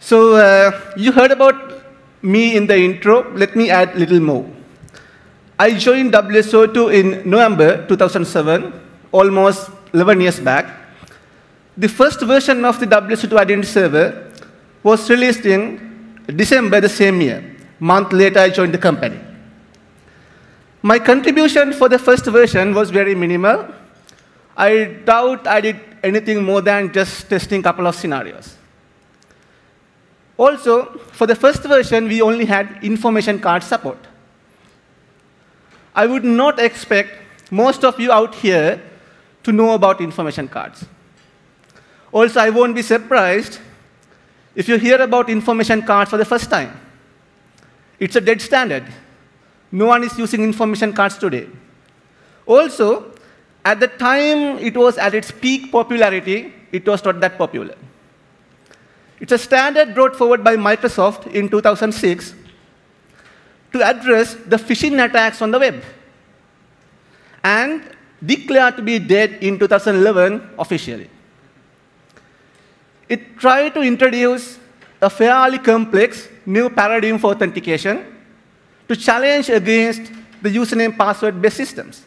So you heard about me in the intro. Let me add a little more. I joined WSO2 in November 2007, almost 11 years back. The first version of the WSO2 Identity Server was released in December the same year. A month later, I joined the company. My contribution for the first version was very minimal. I doubt I did anything more than just testing a couple of scenarios. Also, for the first version, we only had information card support. I would not expect most of you out here to know about information cards. Also, I won't be surprised if you hear about information cards for the first time. It's a dead standard. No one is using information cards today. Also, at the time it was at its peak popularity, it was not that popular. It's a standard brought forward by Microsoft in 2006 to address the phishing attacks on the web, and declared to be dead in 2011 officially. It tried to introduce a fairly complex new paradigm for authentication to challenge against the username password-based systems.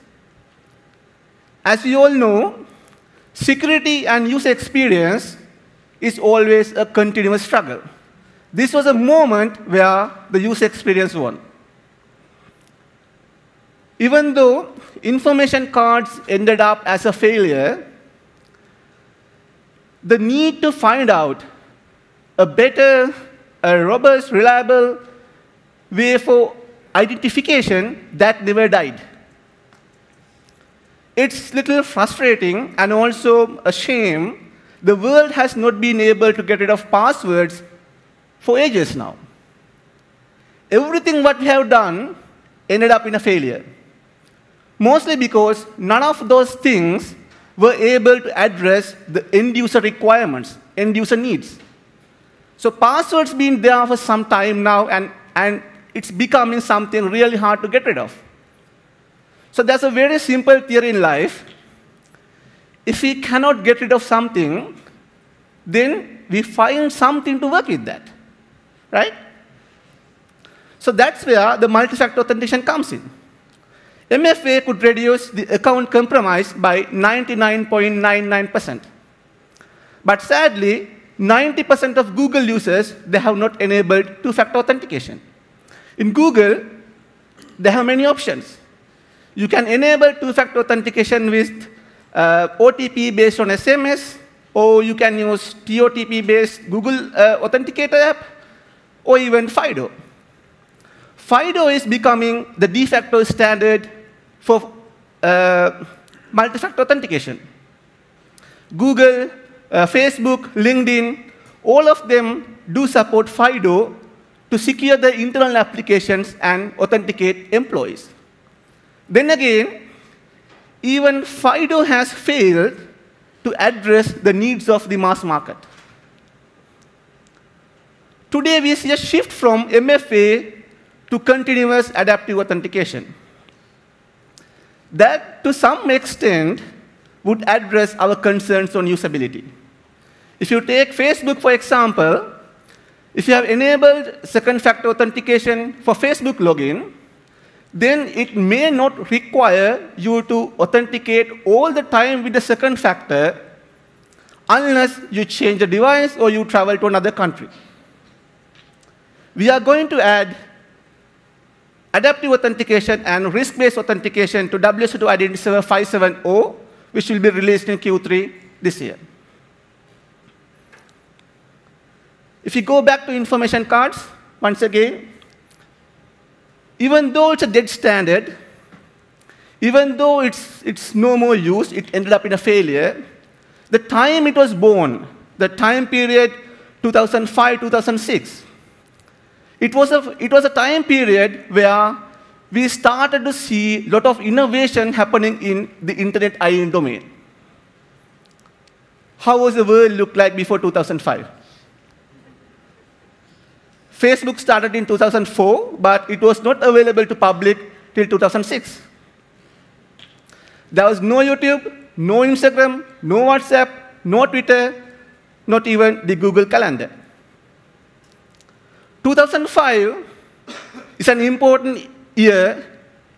As we all know, security and user experience is always a continuous struggle. This was a moment where the user experience won. Even though information cards ended up as a failure, the need to find out a better, a robust, reliable way for identification, that never died. It's a little frustrating and also a shame the world has not been able to get rid of passwords for ages now. Everything what we have done ended up in a failure, mostly because none of those things were able to address the end-user requirements, end-user needs. So passwords been there for some time now, and it's becoming something really hard to get rid of. So there's a very simple theory in life. If we cannot get rid of something, then we find something to work with that, right? So that's where the multi-factor authentication comes in. MFA could reduce the account compromise by 99.99%. But sadly, 90% of Google users, they have not enabled two-factor authentication. In Google, they have many options. You can enable two-factor authentication with OTP based on SMS, or you can use TOTP-based Google Authenticator app, or even FIDO. FIDO is becoming the de facto standard for multi-factor authentication. Google, Facebook, LinkedIn, all of them do support FIDO to secure the internal applications and authenticate employees. Then again, even FIDO has failed to address the needs of the mass market. Today, we see a shift from MFA to continuous adaptive authentication. That, to some extent, would address our concerns on usability. If you take Facebook, for example, if you have enabled second-factor authentication for Facebook login, then it may not require you to authenticate all the time with the second factor unless you change the device or you travel to another country. We are going to add adaptive authentication and risk-based authentication to WSO2 Identity Server 5.7.0, which will be released in Q3 this year. If you go back to information cards, once again, even though it's a dead standard, even though it's no more used, it ended up in a failure, the time it was born, the time period 2005, 2006, it was a time period where we started to see a lot of innovation happening in the internet IAM domain. How was the world look like before 2005? Facebook started in 2004, but it was not available to public till 2006. There was no YouTube, no Instagram, no WhatsApp, no Twitter, not even the Google Calendar. 2005 is an important year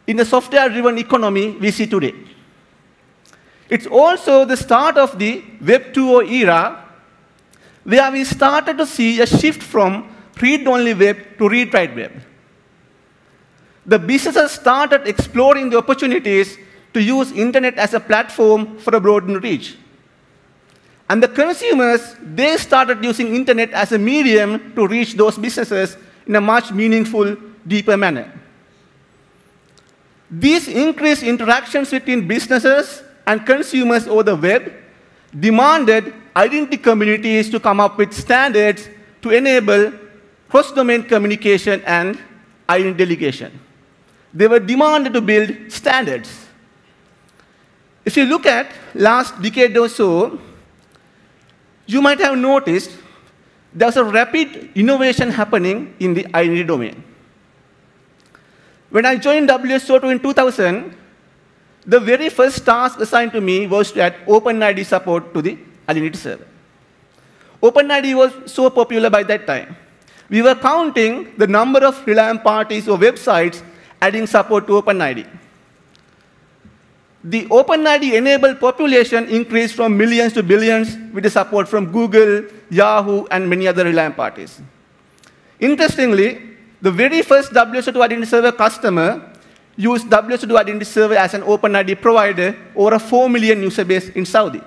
in the software-driven economy we see today. It's also the start of the Web 2.0 era, where we started to see a shift from read-only web to read-write web. The businesses started exploring the opportunities to use internet as a platform for a broadened reach. And the consumers, they started using internet as a medium to reach those businesses in a much meaningful, deeper manner. These increased interactions between businesses and consumers over the web demanded identity communities to come up with standards to enable cross-domain communication and identity delegation. They were demanded to build standards. If you look at last decade or so, you might have noticed there's a rapid innovation happening in the identity domain. When I joined WSO2 in 2000, the very first task assigned to me was to add OpenID support to the identity server. OpenID was so popular by that time. We were counting the number of Reliant parties or websites adding support to OpenID. The OpenID-enabled population increased from millions to billions with the support from Google, Yahoo, and many other Reliant parties. Interestingly, the very first WSO2 Identity Server customer used WSO2 Identity Server as an OpenID provider over a 4 million user base in Saudi.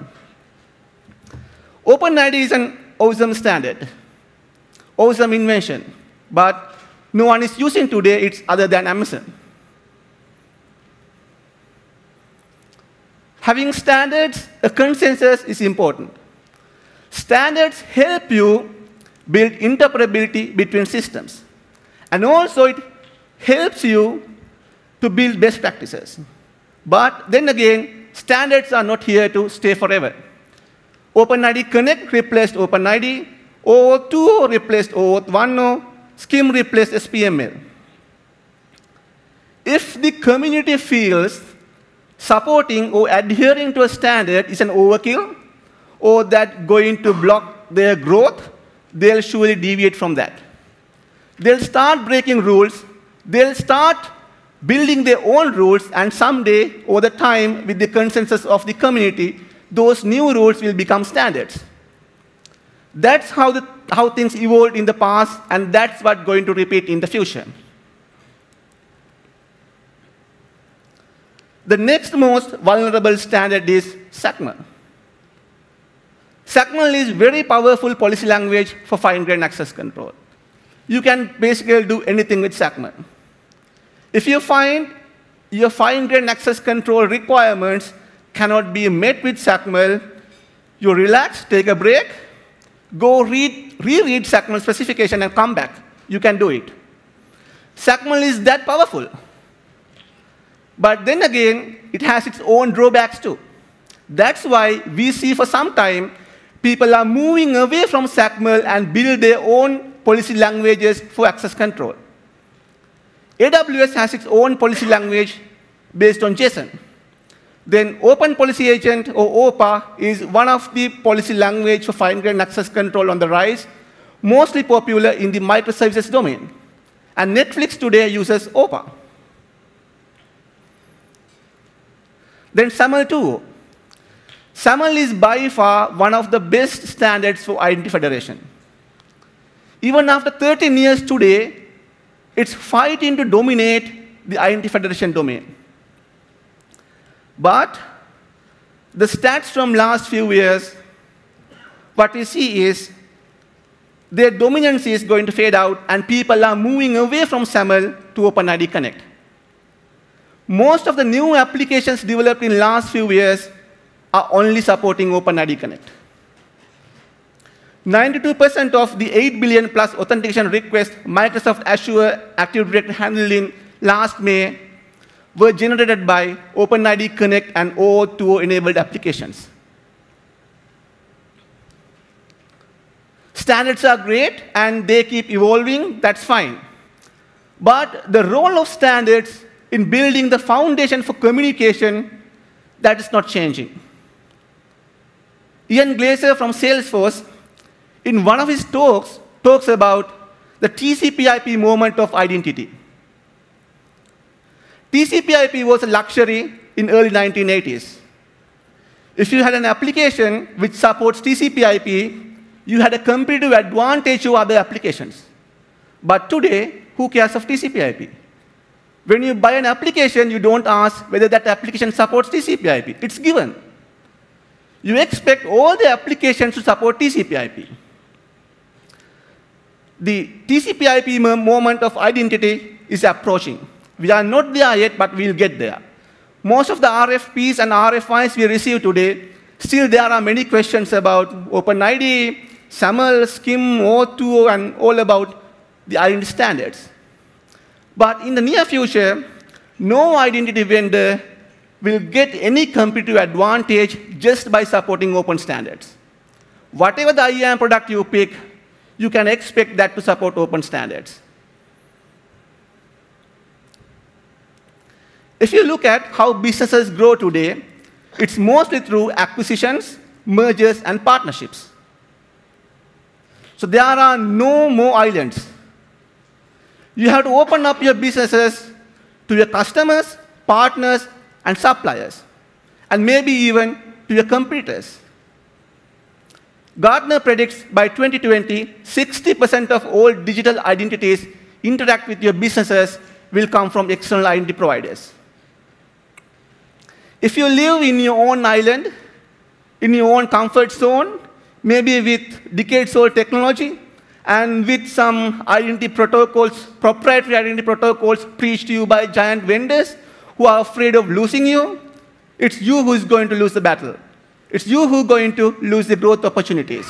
OpenID is an awesome standard, awesome invention, but no one is using today it other than Amazon. Having standards, a consensus is important. Standards help you build interoperability between systems. And also, it helps you to build best practices. But then again, standards are not here to stay forever. OpenID Connect replaced OpenID, OAuth 2.0 replaced OAuth 1.0, SCIM replaced SPML. If the community feels supporting or adhering to a standard is an overkill, or that going to block their growth, they'll surely deviate from that. They'll start breaking rules, they'll start building their own rules, and someday, over the time, with the consensus of the community, those new rules will become standards. That's how things evolved in the past, and that's what's going to repeat in the future. The next most vulnerable standard is SACML. SACML is very powerful policy language for fine-grained access control. You can basically do anything with SACML. If you find your fine-grained access control requirements cannot be met with SACML, you relax, take a break, go reread SACML specification and come back. You can do it. SACML is that powerful. But then again, it has its own drawbacks too. That's why we see for some time people are moving away from SACML and build their own policy languages for access control. AWS has its own policy language based on JSON. Then Open Policy Agent, or OPA, is one of the policy language for fine-grained access control on the rise, mostly popular in the microservices domain. And Netflix today uses OPA. Then SAML 2.0. SAML is by far one of the best standards for identity federation. Even after 13 years today, it's fighting to dominate the identity federation domain. But the stats from last few years, what we see is their dominance is going to fade out, and people are moving away from SAML to OpenID Connect. Most of the new applications developed in the last few years are only supporting OpenID Connect. 92% of the 8 billion plus authentication requests Microsoft Azure Active Directory handled in last May were generated by OpenID Connect and OAuth 2.0 enabled applications. Standards are great, and they keep evolving. That's fine. But the role of standards in building the foundation for communication, that is not changing. Ian Glaser from Salesforce, in one of his talks about the TCP/IP movement of identity. TCP/IP was a luxury in early 1980s. If you had an application which supports TCP/IP, you had a competitive advantage over other applications. But today, who cares of TCP/IP? When you buy an application, you don't ask whether that application supports TCP/IP. It's given. You expect all the applications to support TCP/IP. The TCP/IP moment of identity is approaching. We are not there yet, but we'll get there. Most of the RFPs and RFIs we receive today, still there are many questions about OpenID, SAML, SCIM, OAuth, and all about the identity standards. But in the near future, no identity vendor will get any competitive advantage just by supporting open standards. Whatever the IAM product you pick, you can expect that to support open standards. If you look at how businesses grow today, it's mostly through acquisitions, mergers, and partnerships. So there are no more islands. You have to open up your businesses to your customers, partners, and suppliers, and maybe even to your competitors. Gartner predicts by 2020, 60% of all digital identities interact with your businesses will come from external identity providers. If you live in your own island, in your own comfort zone, maybe with decades-old technology, and with some identity protocols, proprietary identity protocols preached to you by giant vendors who are afraid of losing you, it's you who is going to lose the battle. It's you who is going to lose the growth opportunities.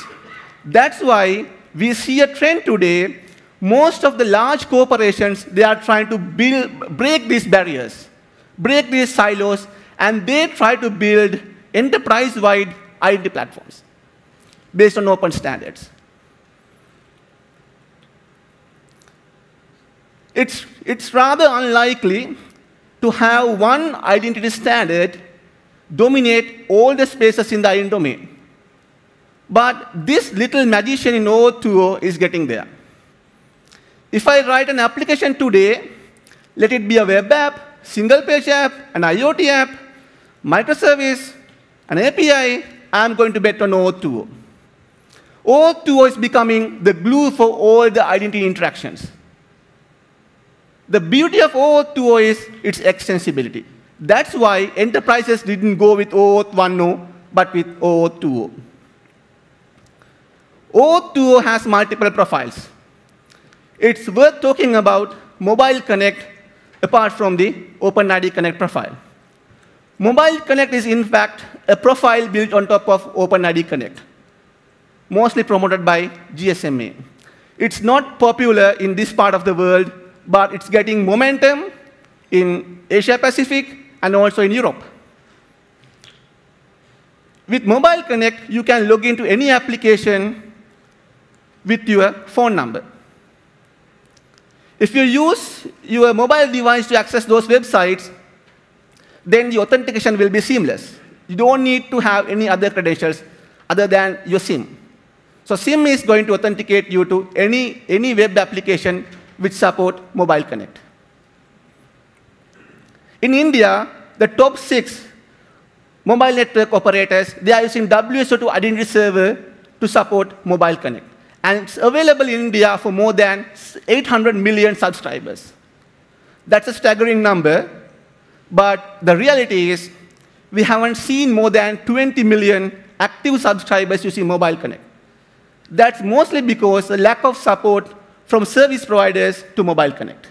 That's why we see a trend today. Most of the large corporations, they are trying to break these barriers, break these silos, and they try to build enterprise-wide identity platforms based on open standards. It's rather unlikely to have one identity standard dominate all the spaces in the identity domain. But this little magician in OAuth is getting there. If I write an application today, let it be a web app, single-page app, an IoT app, microservice, an API, I'm going to bet on OAuth. OAuth is becoming the glue for all the identity interactions. The beauty of OAuth is its extensibility. That's why enterprises didn't go with OAuth 1.0, but with OAuth 2.0. OAuth 2.0 has multiple profiles. It's worth talking about Mobile Connect apart from the OpenID Connect profile. Mobile Connect is, in fact, a profile built on top of OpenID Connect, mostly promoted by GSMA. It's not popular in this part of the world, but it's getting momentum in Asia Pacific and also in Europe. With Mobile Connect, you can log into any application with your phone number. If you use your mobile device to access those websites, then the authentication will be seamless. You don't need to have any other credentials other than your SIM. So SIM is going to authenticate you to any web application which support Mobile Connect. In India, the top 6 mobile network operators, they are using WSO2 Identity Server to support Mobile Connect. And it's available in India for more than 800 million subscribers. That's a staggering number, but the reality is we haven't seen more than 20 million active subscribers using Mobile Connect. That's mostly because the lack of support from service providers to Mobile Connect.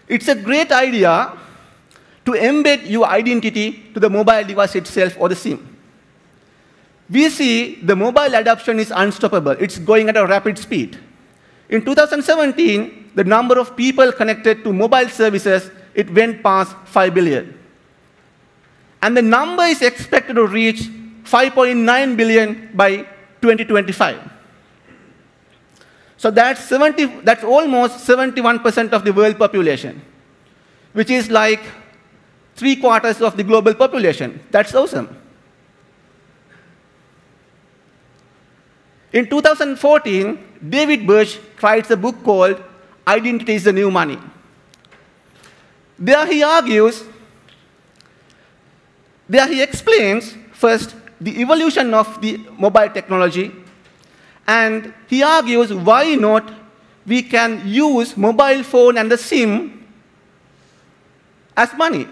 It's a great idea to embed your identity to the mobile device itself or the SIM. We see the mobile adoption is unstoppable. It's going at a rapid speed. In 2017, the number of people connected to mobile services, it went past 5 billion. And the number is expected to reach 5.9 billion by 2025. So that's almost 71% of the world population, which is like 3/4 of the global population. That's awesome. In 2014, David Birch writes a book called Identity is the New Money. There he explains, first, the evolution of the mobile technology, and he argues why not we can use mobile phone and the SIM as money.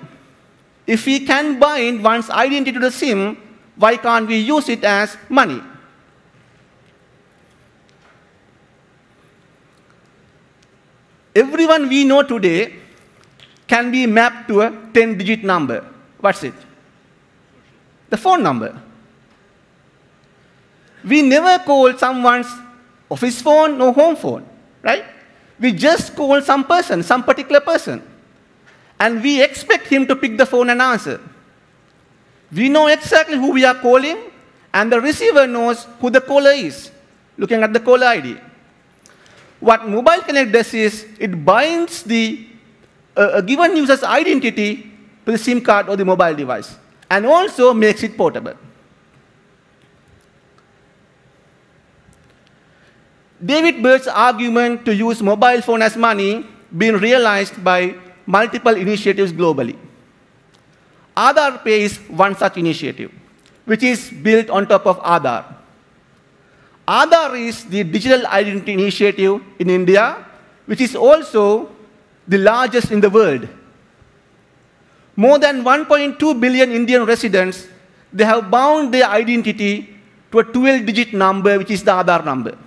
If we can bind one's identity to the SIM, why can't we use it as money? Everyone we know today can be mapped to a 10-digit number. What's it? The phone number. We never call someone's office phone or home phone, right? We just call some person, some particular person. And we expect him to pick the phone and answer. We know exactly who we are calling, and the receiver knows who the caller is, looking at the caller ID. What Mobile Connect does is it binds a given user's identity to the SIM card or the mobile device, and also makes it portable. David Birch's argument to use mobile phone as money being realized by multiple initiatives globally. AADHAAR Pay is one such initiative, which is built on top of AADHAAR. AADHAAR is the digital identity initiative in India, which is also the largest in the world. More than 1.2 billion Indian residents, they have bound their identity to a 12-digit number, which is the AADHAAR number.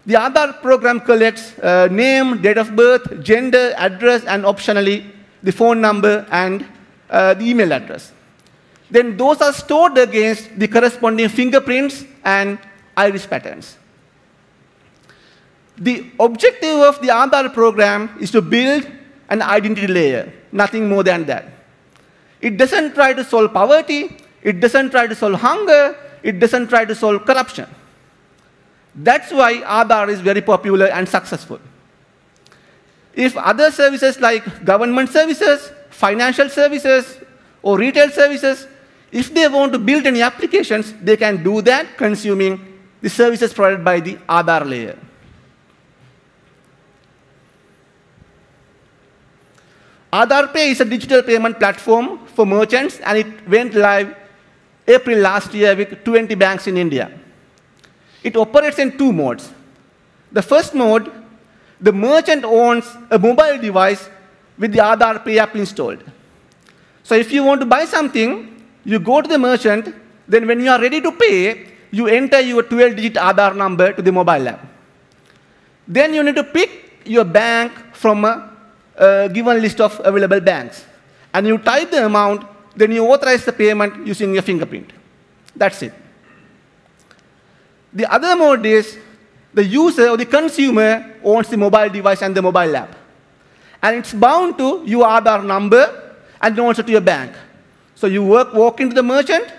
The AADHAAR program collects name, date of birth, gender, address, and optionally the phone number and the email address. Then those are stored against the corresponding fingerprints and iris patterns. The objective of the AADHAAR program is to build an identity layer, nothing more than that. It doesn't try to solve poverty, it doesn't try to solve hunger, it doesn't try to solve corruption. That's why AADHAAR is very popular and successful. If other services like government services, financial services, or retail services, if they want to build any applications, they can do that consuming the services provided by the AADHAAR layer. AADHAAR Pay is a digital payment platform for merchants, and it went live April last year with 20 banks in India. It operates in two modes. The first mode, the merchant owns a mobile device with the AADHAAR Pay app installed. So if you want to buy something, you go to the merchant, then when you are ready to pay, you enter your 12-digit AADHAAR number to the mobile app. Then you need to pick your bank from a given list of available banks. And you type the amount, then you authorize the payment using your fingerprint. That's it. The other mode is the user or the consumer owns the mobile device and the mobile app. And it's bound to your AADHAAR number and also to your bank. So you walk into the merchant.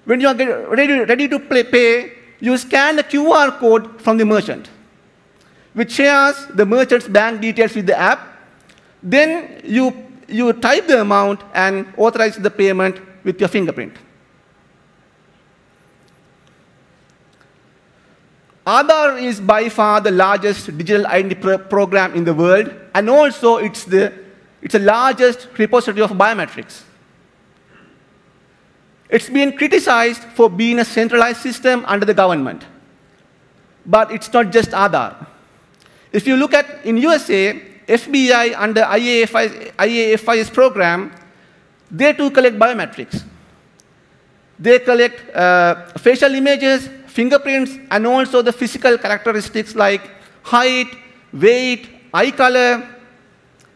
When you are ready to pay, you scan the QR code from the merchant, which shares the merchant's bank details with the app. Then you type the amount and authorize the payment with your fingerprint. AADHAAR is by far the largest digital identity program in the world, and also it's the largest repository of biometrics. It's been criticized for being a centralized system under the government. But it's not just AADHAAR. If you look at, in USA, FBI under IAFI's program, they too collect biometrics. They collect facial images, fingerprints, and also the physical characteristics like height, weight, eye color,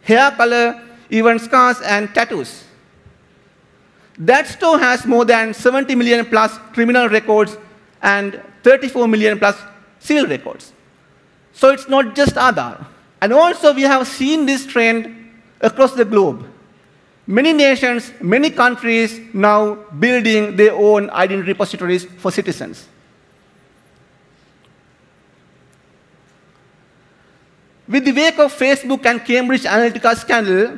hair color, even scars and tattoos. That store has more than 70 million plus criminal records and 34 million plus civil records. So it's not just AADHAAR. And also we have seen this trend across the globe. Many nations, many countries now building their own identity repositories for citizens. With the wake of Facebook and Cambridge Analytica scandal,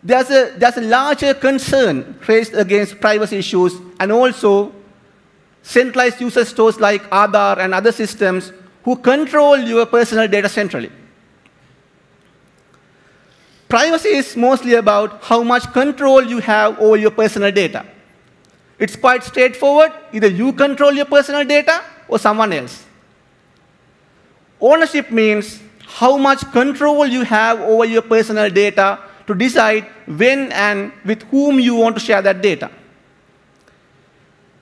there's a larger concern raised against privacy issues and also centralized user stores like AADHAAR and other systems who control your personal data centrally. Privacy is mostly about how much control you have over your personal data. It's quite straightforward. Either you control your personal data or someone else. Ownership means how much control you have over your personal data to decide when and with whom you want to share that data.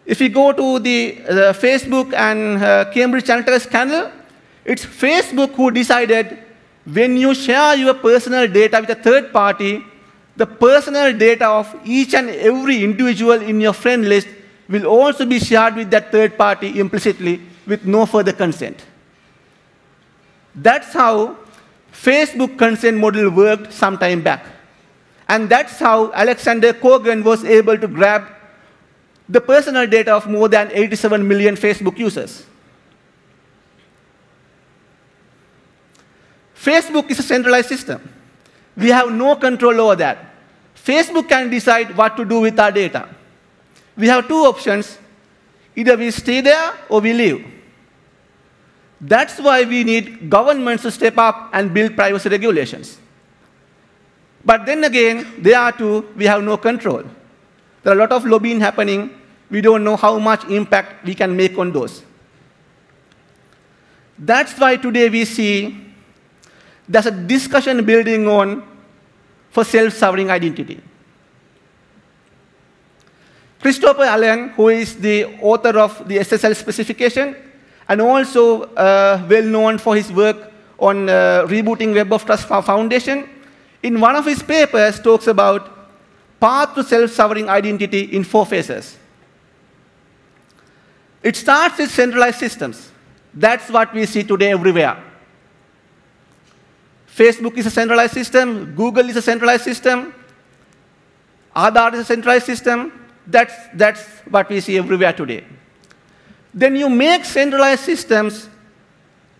If you go to the Facebook and Cambridge Analytica scandal, it's Facebook who decided when you share your personal data with a third party, the personal data of each and every individual in your friend list will also be shared with that third party implicitly with no further consent. That's how Facebook consent model worked some time back. And that's how Alexander Kogan was able to grab the personal data of more than 87 million Facebook users. Facebook is a centralized system. We have no control over that. Facebook can decide what to do with our data. We have two options. Either we stay there or we leave. That's why we need governments to step up and build privacy regulations. But then again, there too, we have no control. There are a lot of lobbying happening. We don't know how much impact we can make on those. That's why today we see there's a discussion building on for self-sovereign identity. Christopher Allen, who is the author of the SSL specification, and also well known for his work on rebooting Web of Trust Foundation, in one of his papers talks about path to self-sovereign identity in 4 phases. It starts with centralized systems. That's what we see today everywhere. Facebook is a centralized system. Google is a centralized system. AADHAAR is a centralized system. That's what we see everywhere today. Then you make centralized systems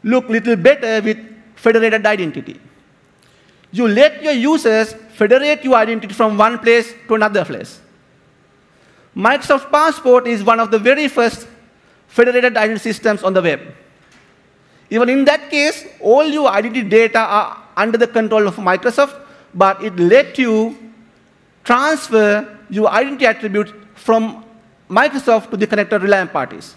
look a little better with federated identity. You let your users federate your identity from one place to another place. Microsoft Passport is one of the very first federated identity systems on the web. Even in that case, all your identity data are under the control of Microsoft, but it let you transfer your identity attributes from Microsoft to the connected reliant parties.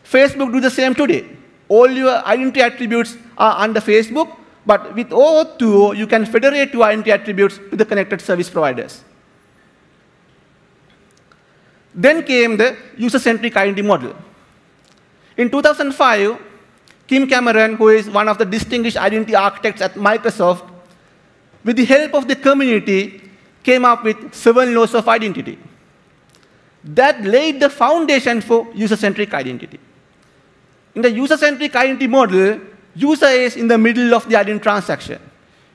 Facebook do the same today. All your identity attributes are under Facebook, but with OAuth 2, you can federate your identity attributes to the connected service providers. Then came the user-centric identity model. In 2005, Kim Cameron, who is one of the distinguished identity architects at Microsoft, with the help of the community, came up with 7 laws of identity. That laid the foundation for user-centric identity. In the user-centric identity model, user is in the middle of the identity transaction.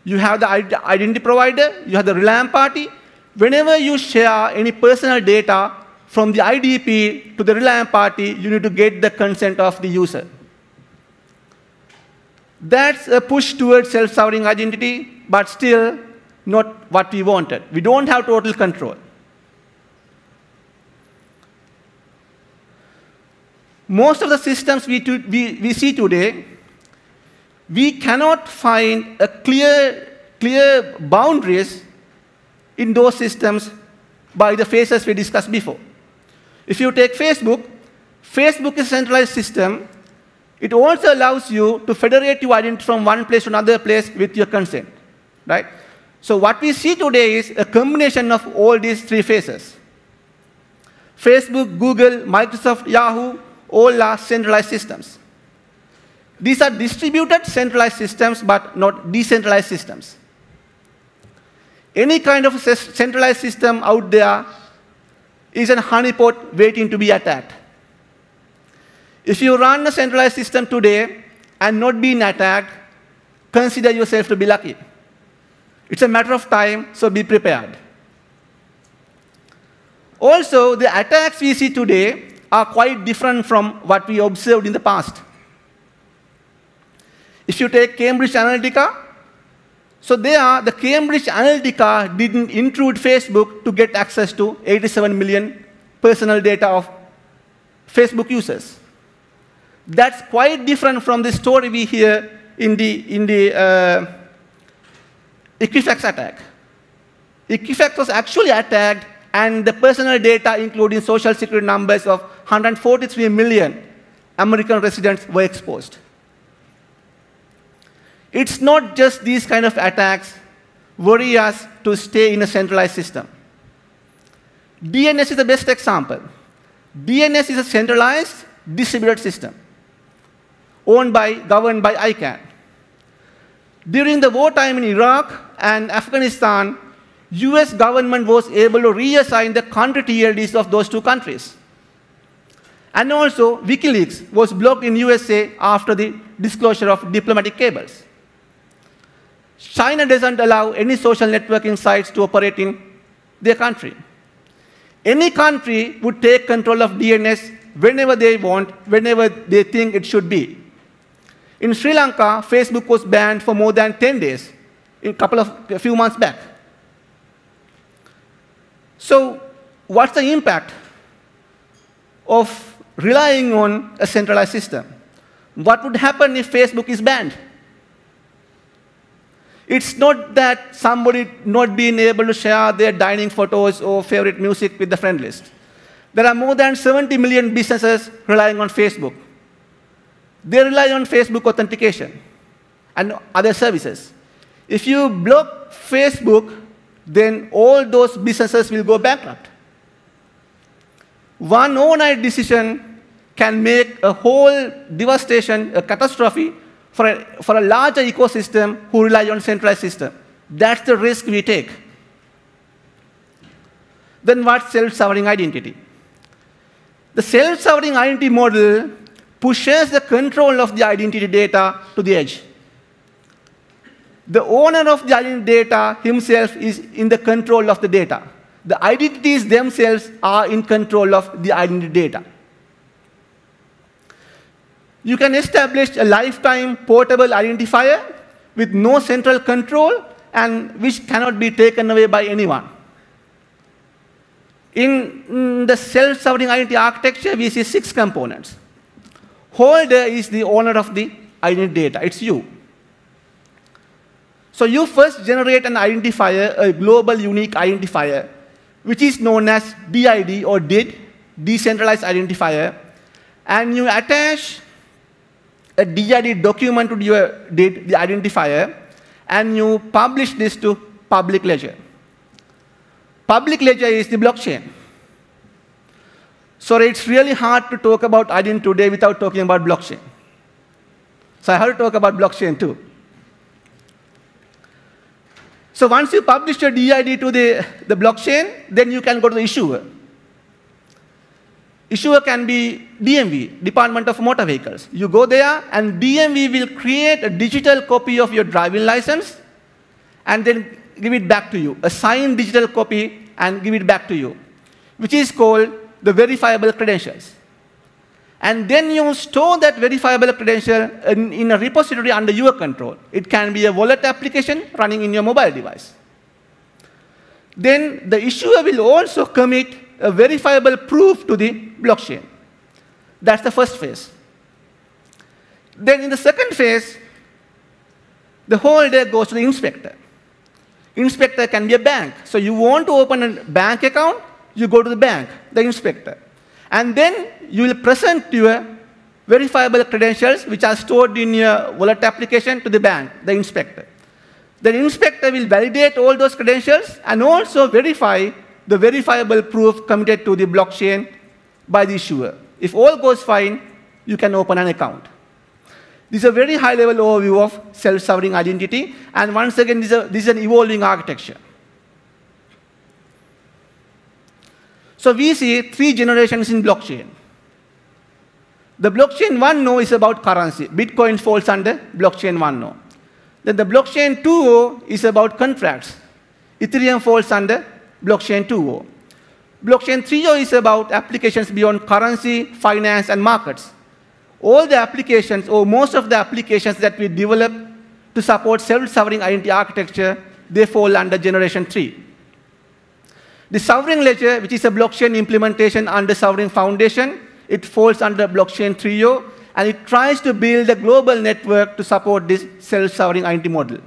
You have the identity provider, you have the reliant party. Whenever you share any personal data from the IDP to the reliant party, you need to get the consent of the user. That's a push towards self-sovereign identity, but still not what we wanted. We don't have total control. Most of the systems we see today, we cannot find a clear boundaries in those systems by the phases we discussed before. If you take Facebook, Facebook is a centralized system. It also allows you to federate your identity from one place to another place with your consent, right? So what we see today is a combination of all these 3 phases. Facebook, Google, Microsoft, Yahoo, all are centralized systems. These are distributed centralized systems, but not decentralized systems. Any kind of centralized system out there is a honeypot waiting to be attacked. If you run a centralized system today and not being attacked, consider yourself to be lucky. It's a matter of time, so be prepared. Also, the attacks we see today are quite different from what we observed in the past. If you take Cambridge Analytica, so there, the Cambridge Analytica didn't intrude Facebook to get access to 87 million personal data of Facebook users. That's quite different from the story we hear in the Equifax attack. Equifax was actually attacked, and the personal data, including social security numbers of 143 million American residents, were exposed. It's not just these kind of attacks worry us to stay in a centralized system. DNS is the best example. DNS is a centralized, distributed system, governed by ICANN. During the wartime in Iraq and Afghanistan, US government was able to reassign the country TLDs of those two countries. And also, WikiLeaks was blocked in USA after the disclosure of diplomatic cables. China doesn't allow any social networking sites to operate in their country. Any country would take control of DNS whenever they want, whenever they think it should be. In Sri Lanka, Facebook was banned for more than 10 days, a few months back. So what's the impact of relying on a centralized system? What would happen if Facebook is banned? It's not that somebody not being able to share their dining photos or favorite music with the friend list. There are more than 70 million businesses relying on Facebook. They rely on Facebook authentication and other services. If you block Facebook, then all those businesses will go bankrupt. One overnight decision can make a whole devastation, a catastrophe for a larger ecosystem who rely on centralized system. That's the risk we take. Then what's self-sovereign identity? The self-sovereign identity model pushes the control of the identity data to the edge. The owner of the identity data himself is in the control of the data. The identities themselves are in control of the identity data. You can establish a lifetime portable identifier with no central control and which cannot be taken away by anyone. In the self-sovereign identity architecture, we see 6 components. Holder is the owner of the identity data. It's you. So you first generate an identifier, a global unique identifier, which is known as DID or DID, decentralized identifier, and you attach a DID document to your DID, the identifier, and you publish this to public ledger. Public ledger is the blockchain. So it's really hard to talk about identity today without talking about blockchain. So I have to talk about blockchain too. So once you publish your DID to the blockchain, then you can go to the issuer. Issuer can be DMV, Department of Motor Vehicles. You go there, and DMV will create a digital copy of your driving license and then give it back to you, a signed digital copy, and give it back to you, which is called the verifiable credentials. And then you store that verifiable credential in a repository under your control. It can be a wallet application running in your mobile device. Then the issuer will also commit a verifiable proof to the blockchain. That's the first phase. Then in the second phase, the holder goes to the inspector. Inspector can be a bank. So you want to open a bank account, you go to the bank, the inspector. And then you will present your verifiable credentials, which are stored in your wallet application, to the bank, the inspector. The inspector will validate all those credentials and also verify the verifiable proof committed to the blockchain by the issuer. If all goes fine, you can open an account. This is a very high-level overview of self-sovereign identity. And once again, this is an evolving architecture. So we see 3 generations in blockchain. The blockchain 1.0 is about currency. Bitcoin falls under blockchain 1.0. Then the blockchain 2.0 is about contracts. Ethereum falls under blockchain 2.0. Blockchain 3.0 is about applications beyond currency, finance, and markets. All the applications, or most of the applications that we develop to support self-sovereign identity architecture, they fall under generation 3. The sovereign ledger, which is a blockchain implementation under sovereign foundation, it falls under blockchain trio, and it tries to build a global network to support this self-sovereign identity model.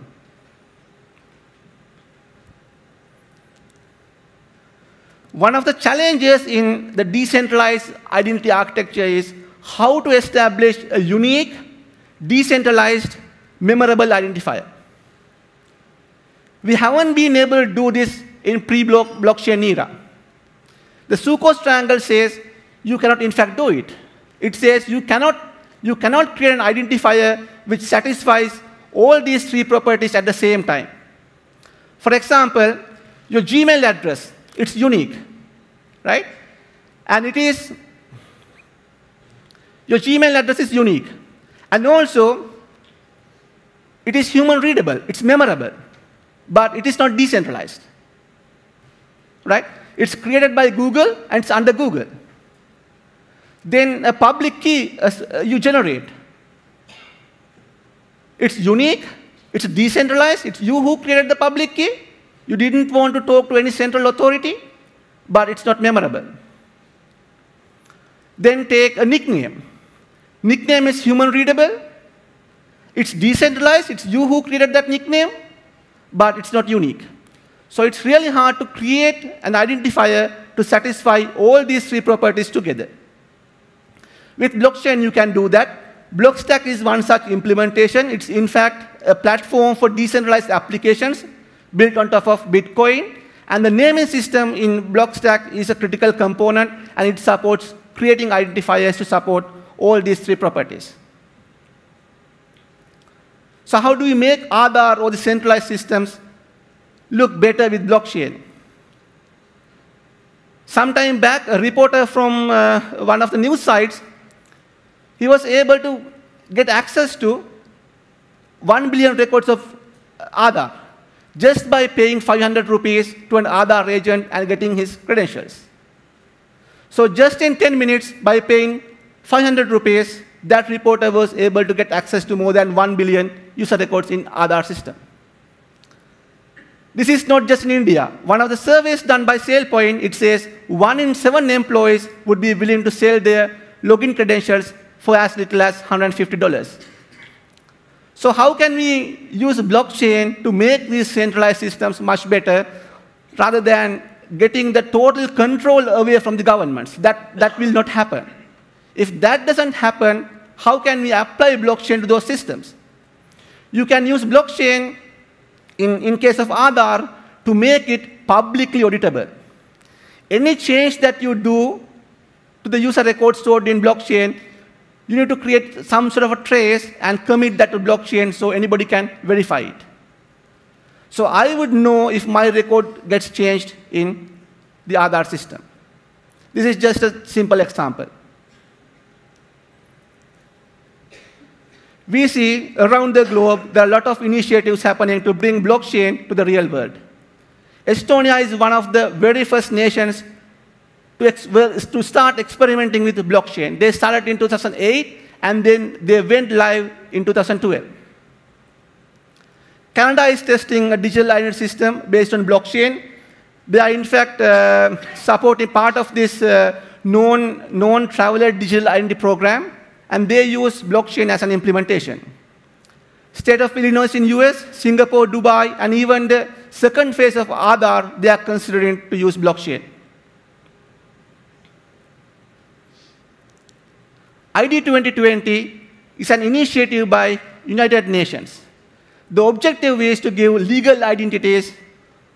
One of the challenges in the decentralized identity architecture is how to establish a unique, decentralized, memorable identifier. We haven't been able to do this in pre-blockchain era. The Sucos triangle says you cannot in fact do it. It says you cannot create an identifier which satisfies all these three properties at the same time. For example, your Gmail address, it's unique, right? And your Gmail address is unique. And also, it is human readable, it's memorable, but it is not decentralized, right? It's created by Google and it's under Google. Then a public key you generate. It's unique, it's decentralized, it's you who created the public key. You didn't want to talk to any central authority, but it's not memorable. Then take a nickname. Nickname is human readable, it's decentralized, it's you who created that nickname, but it's not unique. So it's really hard to create an identifier to satisfy all these three properties together. With blockchain, you can do that. Blockstack is one such implementation. It's in fact a platform for decentralized applications built on top of Bitcoin. And the naming system in Blockstack is a critical component, and it supports creating identifiers to support all these three properties. So how do we make AADHAAR or the centralized systems look better with blockchain? Sometime back, a reporter from one of the news sites, he was able to get access to 1 billion records of AADHAAR just by paying 500 rupees to an AADHAAR agent and getting his credentials. So just in 10 minutes, by paying 500 rupees, that reporter was able to get access to more than 1 billion user records in AADHAAR system. This is not just in India. One of the surveys done by SailPoint, it says 1 in 7 employees would be willing to sell their login credentials for as little as $150. So how can we use blockchain to make these centralized systems much better rather than getting the total control away from the governments? That will not happen. If that doesn't happen, how can we apply blockchain to those systems? You can use blockchain in case of AADHAAR to make it publicly auditable. Any change that you do to the user record stored in blockchain, you need to create some sort of a trace and commit that to blockchain so anybody can verify it. So I would know if my record gets changed in the AADHAAR system. This is just a simple example. We see around the globe, there are a lot of initiatives happening to bring blockchain to the real world. Estonia is one of the very first nations to start experimenting with blockchain. They started in 2008, and then they went live in 2012. Canada is testing a digital identity system based on blockchain. They are, in fact, supporting part of this known traveler digital identity program, and they use blockchain as an implementation. State of Illinois in US, Singapore, Dubai, and even the second phase of AADHAAR, they are considering to use blockchain. ID 2020 is an initiative by United Nations. The objective is to give legal identities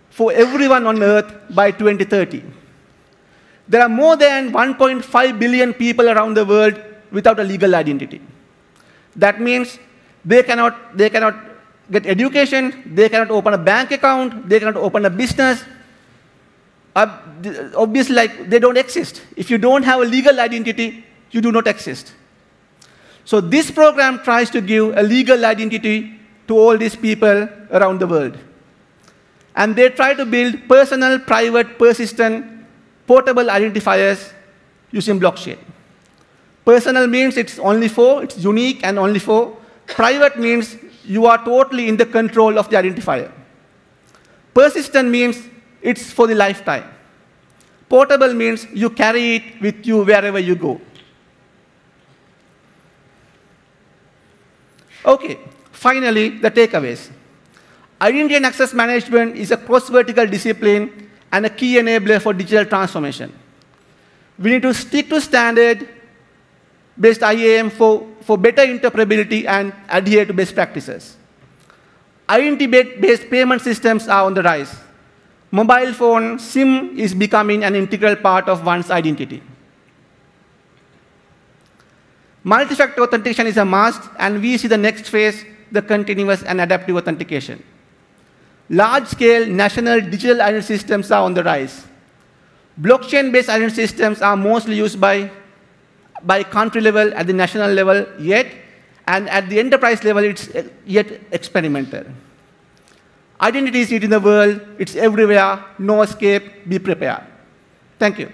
for everyone on Earth by 2030. There are more than 1.5 billion people around the world without a legal identity. That means they cannot get education, they cannot open a bank account, they cannot open a business. Obviously, like, they don't exist. If you don't have a legal identity, you do not exist. So this program tries to give a legal identity to all these people around the world. And they try to build personal, private, persistent, portable identifiers using blockchain. Personal means it's unique and only for. Private means you are totally in the control of the identifier. Persistent means it's for the lifetime. Portable means you carry it with you wherever you go. OK, finally, the takeaways. Identity and access management is a cross-vertical discipline and a key enabler for digital transformation. We need to stick to standard-based IAM for better interoperability and adhere to best practices. Identity-based payment systems are on the rise. Mobile phone SIM is becoming an integral part of one's identity. Multi-factor authentication is a must, and we see the next phase, the continuous and adaptive authentication. Large-scale national digital identity systems are on the rise. Blockchain-based identity systems are mostly used by country level, at the national level yet, and at the enterprise level, it's yet experimental. Identity is eating the world. It's everywhere. No escape. Be prepared. Thank you.